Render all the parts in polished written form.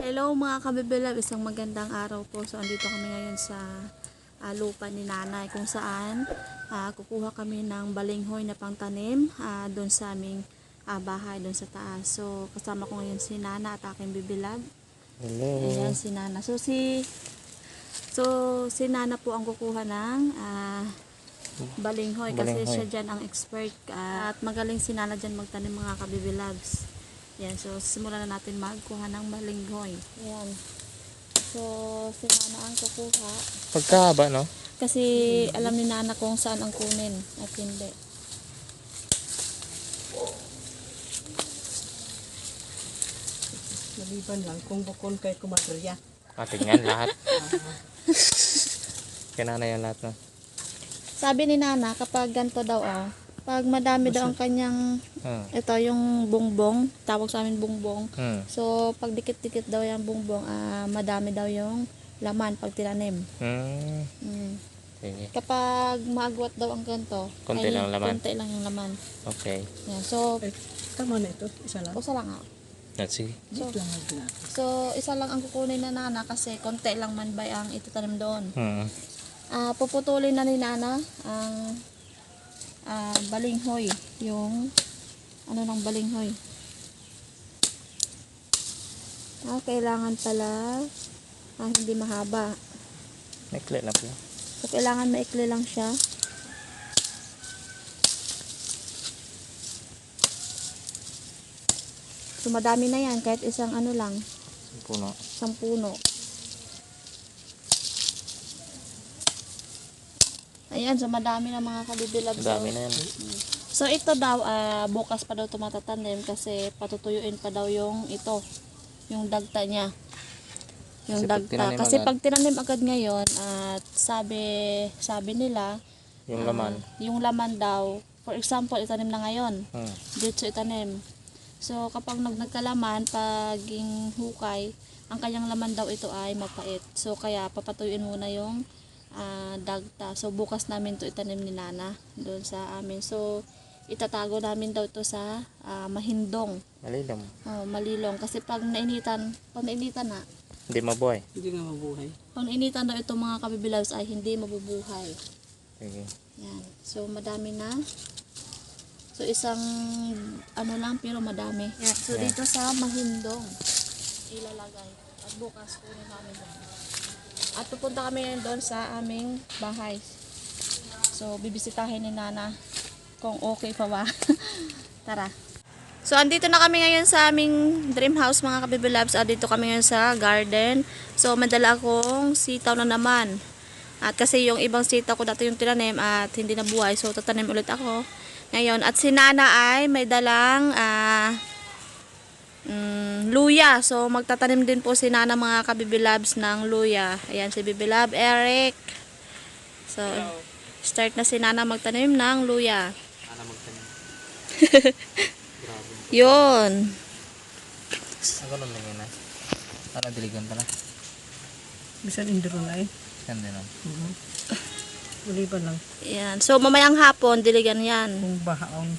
Hello mga kabibilab, isang magandang araw po. So andito kami ngayon sa lupa ni nanay kung saan kukuha kami ng balinghoy na pangtanim doon sa aming bahay doon sa taas. So kasama ko ngayon si Nana at aking bibilab. Hello. Ayan si Nana. So si Nana po ang kukuha ng balinghoy kasi siya dyan ang expert at magaling si Nana dyan magtanim mga kabibilabs. Yan, so simulan na natin magkuha ng balinghoy. Yan. So, si Nana ang kukuha. Pagkahaba, no? Kasi alam ni Nana kung saan ang kunin at hindi. Maliban lang kung bukon kay kumadriya. Tingnan lahat. Kinana yan lahat, no? Sabi ni Nana, kapag ganito daw pag madami daw ang kanyang ito yung bongbong, tawag sa amin bongbong. So pag dikit-dikit daw yung bongbong, madami daw yung laman pag tinanim. Sige. Kapag maagwat daw ang ganito, Konti lang laman. Konti lang yung laman. Okay. Yan. So Tama na ito, isa lang. usa lang Sige. Dito lang natin. So isa lang ang kukunin na Nana kasi konti lang man ba ang itatanim doon. Puputulin na ni Nana ang balinghoy, yung ano ng balinghoy. Kailangan pala hindi mahaba. Maikli lang po. So kailangan maikli lang siya. So madami na yan kahit isang ano lang, Puno. isang puno. Ayan, so madami na mga kabibilab. Dami na yan. So ito daw, bukas pa daw ito matatanim kasi patutuyuin pa daw yung ito, yung dagta niya. Yung dagta. Kasi pag tinanim agad ngayon, at sabi nila, Yung laman. yung laman daw, for example, itanim na ngayon. Dito itanim. So kapag nagkalaman, paging hukay, ang kanyang laman daw ito ay mapait. So kaya papatuyuin muna yung dagta. So bukas namin to itanim ni Nana doon sa amin. So itatago namin daw ito sa mahindong. Malilom. Malilong kasi pag nainitan na, Hindi mabuhay. Hindi nga mabuhay. pag nainitan daw itong mga kabibilabs ay hindi mabubuhay. Sige. Yan. So madami na. So isang ano lang pero madami. Yan. So dito sa mahindong ilalagay at bukas kunin namin yan. At pupunta kami ngayon doon sa aming bahay. So, bibisitahin ni Nana kung okay pa ba. Tara. So, andito na kami ngayon sa aming dream house mga kabibilabs. Dito kami ngayon sa garden. So, madala akong sitaw na naman. At kasi yung ibang sitaw ko dati yung tinanim at hindi nabuhay. So, tatanim ulit ako ngayon. At si Nana ay may dalang luya. So magtatanim din po si Nana mga kabibilabs ng luya. Ayan si Bibilab Eric. So start na si Nana magtanim ng luya. Nana magtanim. Yun. Ako lang lang yun. Ano diligan pala? Bisan indro na eh. Yan din. Maliban lang Ayan. So mamayang hapon diligan yan. kung bahaon.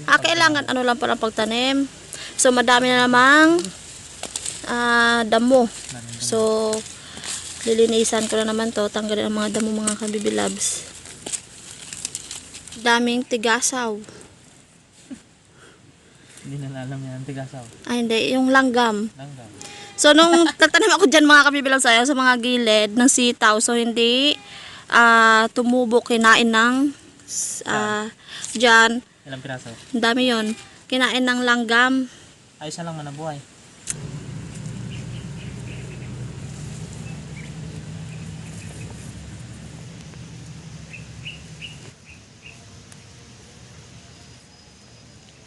Kailangan ano lang palang pagtanim. So madami na namang damo. So lilinisan ko na naman to, tanggalin ang mga damo mga kabibilabs. Daming tigasaw. Hindi nalalam yan. Tigasaw. Hindi, yung langgam. Langgam. So nung tatanim ako dyan mga kabibilabs sa mga gilid ng sitaw, so hindi tumubo, kinain ng dyan. Ilang piraso? Ang dami yun. Kinain ng langgam. Ay, isa lang manabuhay.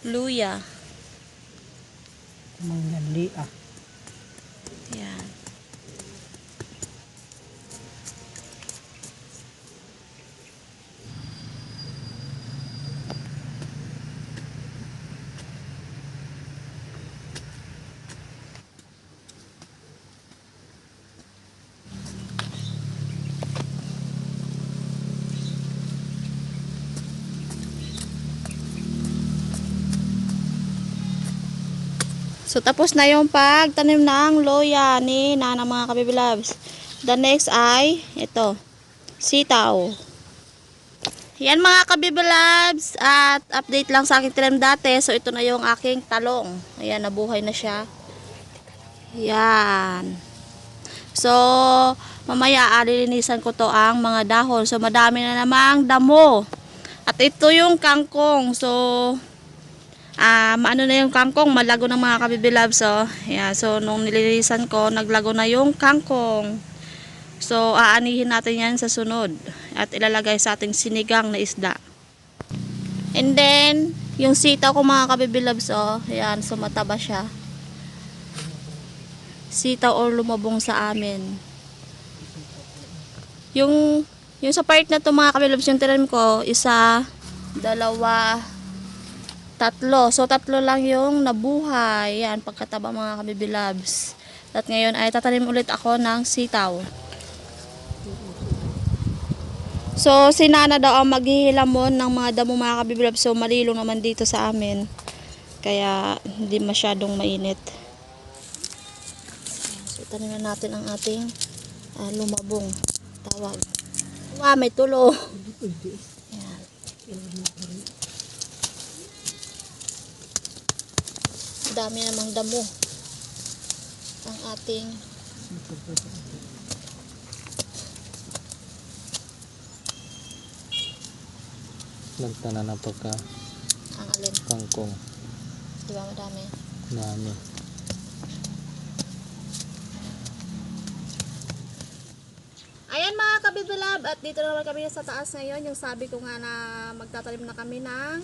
Luya. Mga li Yan. So, tapos na yung pagtanim ng loya ni Nana mga kabibilabs. The next ay, ito, sitaw. Yan mga kabibilabs, at update lang sa aking tanim dati. So, ito na yung aking talong. Ayan, nabuhay na siya. Yan. So, mamaya alilinisan ko to ang mga dahon. So, madami na namang damo. At ito yung kangkong. So, maano na yung kangkong, malago ng mga kabibilabs. So, yeah. So, nung nilinisan ko, naglago na yung kangkong. So, aanihin natin yan sa sunod. At ilalagay sa ating sinigang na isda. And then, yung sitaw ko mga kabibilabs, oh, yan. So, mataba siya. Sitaw or lumabong sa amin. Yung sa part na to mga kabibilabs, yung tinanim ko, isa, dalawa, tatlo. So, tatlo lang yung nabuhay. Yan, pagkataba mga kabibilabs. At ngayon ay tatanim ulit ako ng sitaw. So, si Nana daw ang maghihilamon ng mga damo mga kabibilabs. So, malilong naman dito sa amin. Kaya, hindi masyadong mainit. So, tanim na natin ang ating lumabong. Tawag. Wow, may tulo. Yan. Dami namang damo ang ating Nagtanan na pagka ang alin. kangkong. Diba madami? Dami. Ayan mga kabibilab, at dito naman kami sa taas ngayon. Yung sabi ko nga na magtatanim na kami ng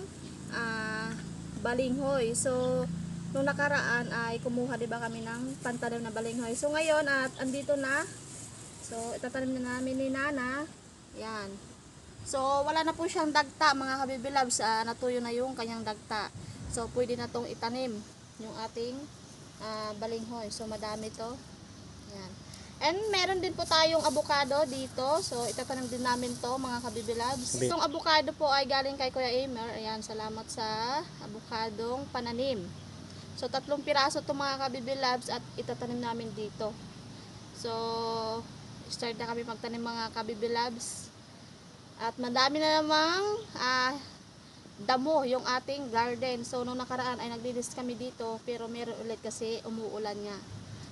balinghoy. So, nung nakaraan ay kumuha diba kami ng pantanim na balinghoy. So, ngayon at andito na. So, itatanim na namin ni Nana. Yan. So, wala na po siyang dagta mga kabibilabs. Natuyo na yung kanyang dagta. So, pwede na tong itanim yung ating balinghoy. So, madami to. Yan. And meron din po tayong avocado dito. So, itatanim din namin to mga kabibilabs. Itong avocado po ay galing kay Kuya Emer. Ayan, salamat sa avocadong pananim. So, 3 piraso to mga kabibilabs at itatanim namin dito. So, start na kami magtanim mga kabibilabs. At madami na namang damo yung ating garden. So, nung nakaraan ay naglinis kami dito. Pero meron ulit kasi umuulan nga.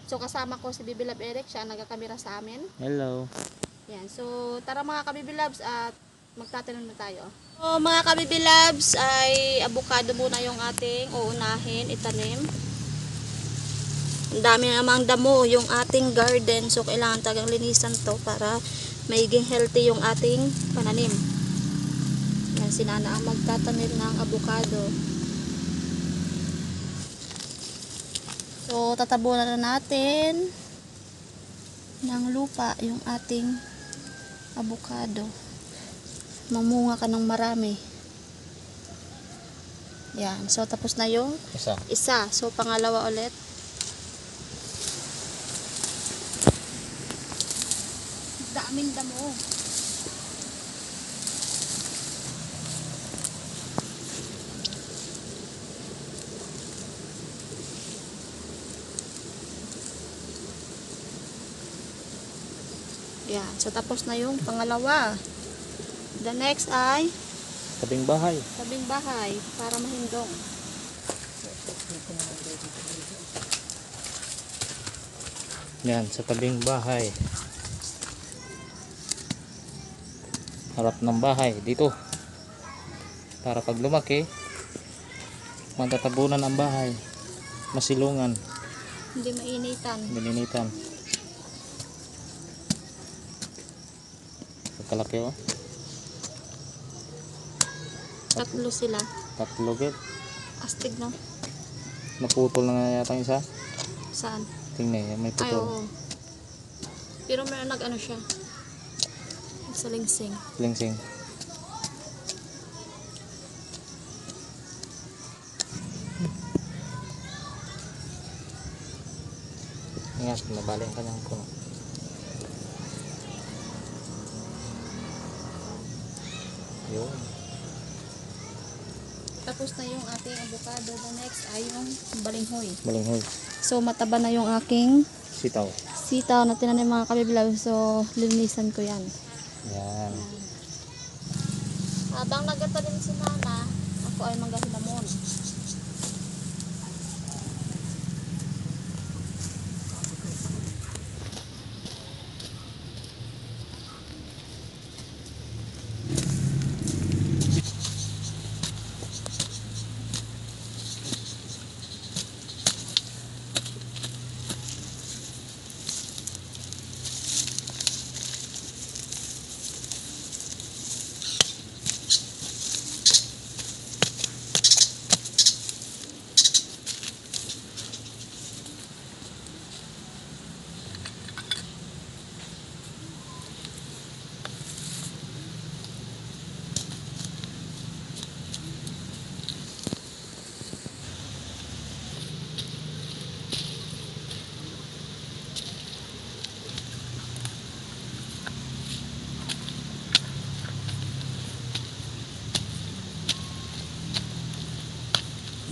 So, kasama ko si Bibilab Eric. Siya ang nagkakamera sa amin. Hello. Yan. So, tara mga kabibilabs at magtatanim na tayo. So, mga kabibilabs ay avocado muna yung ating uunahin itanim. Ang dami namang damo yung ating garden. So, kailangan tagang linisan to para magiging healthy yung ating pananim. Yan, si Nana ang magtatanim ng avocado. So, tatabunan na natin ng lupa yung ating avocado. Mamunga ka ng marami. Yan. So, tapos na yung isa. So, pangalawa ulit. Daming damo. Yan. So, tapos na yung pangalawa. The next ay Tabing bahay. tabing bahay para mahindong. Yan, sa tabing bahay. Harap ng bahay. Dito. Para pag lumaki, matatabunan ang bahay. Masilungan. Hindi mainitan. Bininitan. Pagkalaki oh. Tatlo sila. Tatlo git. Astig, no? Naputol na nga yata yung isa. Saan? Tingnan yan, may Ay, putol. oo. Pero may nag-ano siya. Sa lingsing. Lingsing. Ingat, nabali ang kanyang puno. Yun. tapos na yung ating avocado. The next ay yung balinghoy. Balinghoy. So, mataba na yung aking Sitaw. sitaw na tinanim mga kabibilaw. So, linisan ko yan. Yan. Habang nagatanim si Nana, ako ay manggahinamon.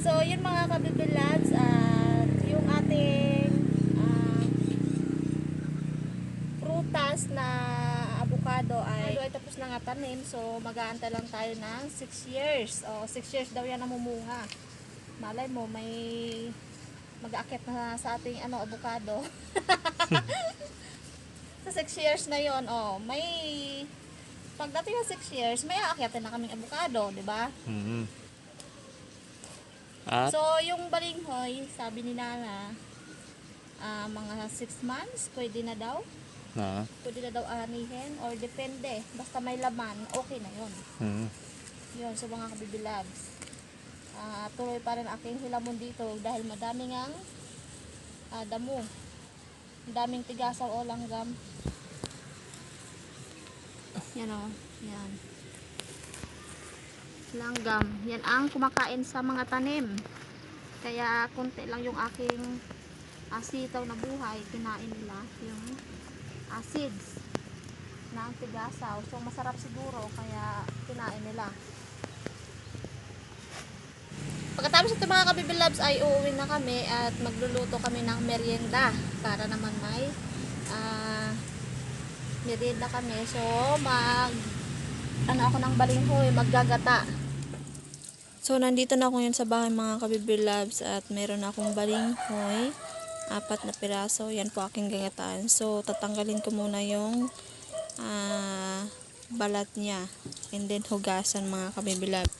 So, yun mga kabibilads, at yung ating prutas na avocado ay tapos na nga tanim. So, mag-aantay lang tayo ng 6 years. O, 6 years daw yan namumunga. Malay mo, may mag-aakit na sa ating avocado. Sa 6 years na yon, may pagdating ng 6 years, may aakyatin na kaming avocado, di ba? At So, yung balinghoy, sabi ni Nana, mga 6 months, pwede na daw. Pwede na daw anihin, or depende. Basta may laman, okay na yun. Yun, so mga kabibilabs. Tuloy pa rin aking hilamon dito dahil madaming ang damo. Daming tigasaw o langgam. Yan o, yan. Langgam. Yan ang kumakain sa mga tanim. Kaya konti lang yung aking sitaw na buhay. Kinain nila yung acids na ang tigasaw. So masarap siguro kaya kinain nila. Pagkatapos ito mga kabibilabs ay uuwi na kami at magluluto kami ng merienda para naman may merienda kami. So ako ng balinghoy, maggagata. So, nandito na ako ngayon sa bahay mga kabibilabs at meron akong balinghoy, 4 na piraso. Yan po aking gagataan. So, tatanggalin ko muna yung balat niya and then hugasan mga kabibilabs.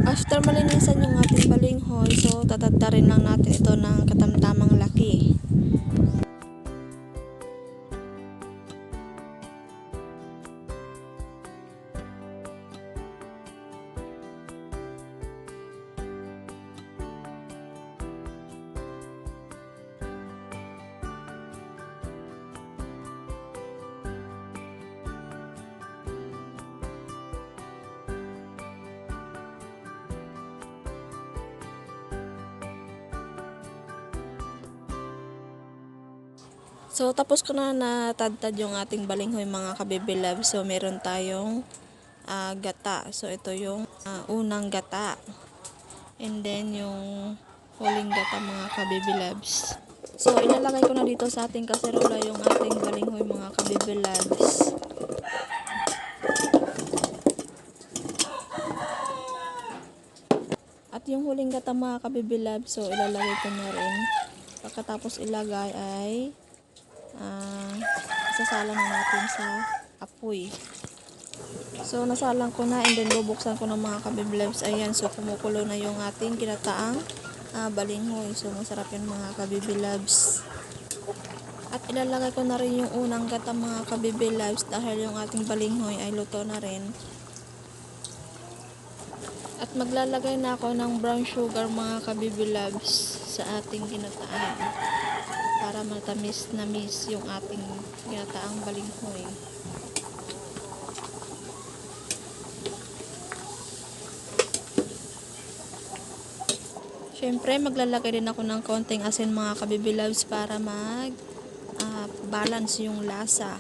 After malinisan yung ating balinghoy, so tatadtarin lang natin ito ng katamtamang laki. So, tapos ko na natadtad yung ating balinghoy mga kabibilab. So, meron tayong gata. So, ito yung unang gata. And then, yung huling gata mga kabibilabs. So, ilalagay ko na dito sa ating kaserola yung ating balinghoy mga kabibilabs. At yung huling gata mga kabibilabs, so, ilalagay ko na rin. Pagkatapos ilagay ay isasalang na natin sa apoy. So, nasalang ko na and then bubuksan ko ng mga kabiblebs. Ayan, so kumukulo na yung ating kinataang balinghoy. So, masarap yung mga kabiblebs. At ilalagay ko na rin yung unang gata mga kabiblebs dahil yung ating balinghoy ay luto na rin. At maglalagay na ako ng brown sugar mga kabiblebs sa ating ginataan para matamis na miss yung ating ginataang balinghoy. Syempre, maglalagay din ako ng konting asin mga kabibilabs para balance yung lasa.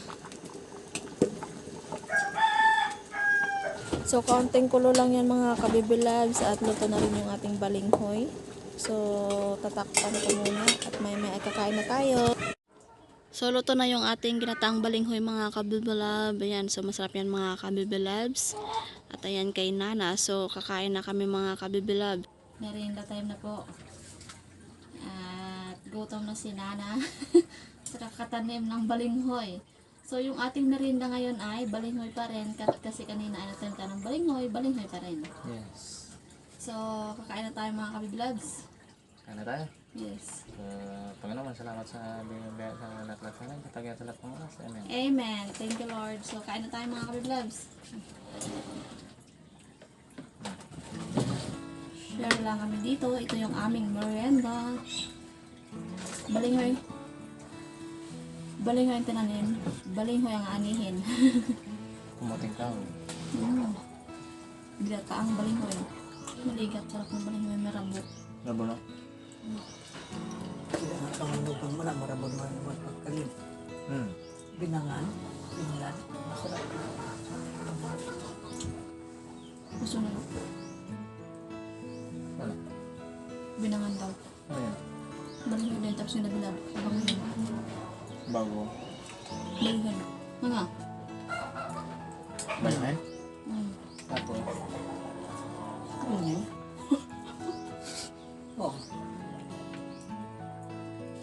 So, konting kulo lang yan mga kabibilabs at luto na rin yung ating balinghoy. So, tatakpan ko muna at may kakain na tayo. So, luto na yung ating ginataang balinghoy mga kabibilabs. Ayan, so masarap yan mga kabibilabs. At ayan kay Nana. So, kakain na kami mga kabibilabs. Merienda time na po. At gutom na si Nana sa kakatanim ng balinghoy. So, yung ating merienda ngayon ay balinghoy pa rin. Kasi kanina ay natanim tayo ng balinghoy pa rin. Yes. So, kakain na tayo mga kabiblabs. Kain na tayo. Yes. Panginoon, salamat sa binibigay sa lahat sa amin. Katagyan sa lahat ng oras. Amen. Amen. Thank you Lord. So, kain na tayo mga kabiblabs. Share lang kami dito. Ito yung aming merienda. Balinghoy. Balinghoy ang tinanim. Balinghoy ang anihin. Kumating ka. Ginataang balinghoy. Maligat. Sarap ng balinghoy. May rabo. Labo na? Sila nga pangalupan mo na, marabon mo naman pagkalim. Binangan, binlan, masarap. Gusto na. Ano? Binangan daw. Ano yan? Balinghoy din. Tapos yung nabilab. Abang yun. Bago. Balinghoy. Mga. Balinghoy? Tapos? Ano yun? Oh,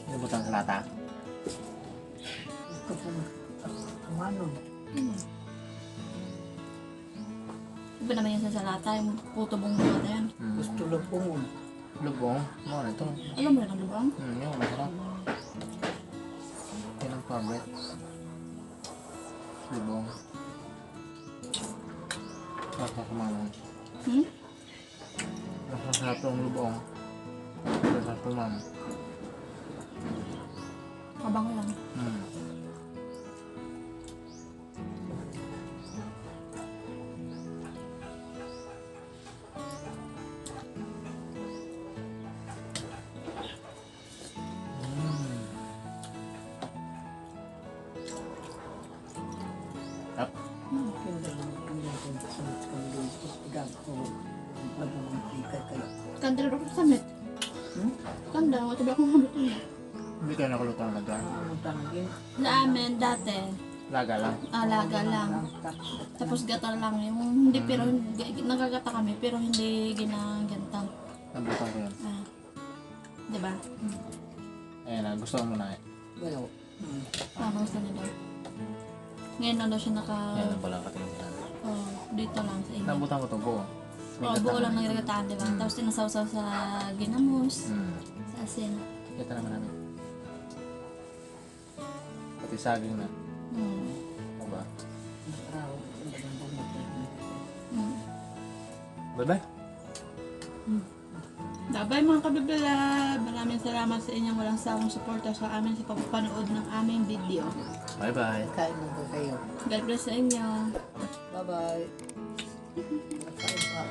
Nabutang sa lata? ito po. Kumano? Iba naman yan sa salata. Yung puto bong buhat yan. Gusto lang po mo. Lubong? Mo na ito. Alam mo rin ang lubang? Yung masarap. Yan ang favorite. Lubong. Masarap kumamon. Masarap yung lubong. Masarap kumamon. Mabango lang. Up. Kinda lang kung sa kanilin ko. Pagag ko. Nagmamangkika kayo. Kandila rin ako samit. Kandila, wala akong hamit niya. Hindi kayo nakulutang laga. Ano tanggin? Sa amin dati, Laga lang. alaga lang. Tapos gata lang. Yung hindi pero nagagata kami pero hindi ginagantang. Nabutang ko yun. Diba? Ayan na, gusto mo na eh. Well, Gusto niya daw. Ngayon na daw siya Yan ang pala katingin. dito lang sa inyo. Nabutang ko ito buo. Buo lang ng nagagataan, diba? Tapos tinasawsaw sa ginamos, sa asin. Ito naman namin. Pati saging na. O ba? Bye-bye. Bye-bye mga kabibila. Maraming salamat sa inyong walang sawang suporta sa amin sa pagpapanood ng aming video. Bye-bye. kain mo ba kayo? God bless sa inyo. Bye-bye. Kain pa.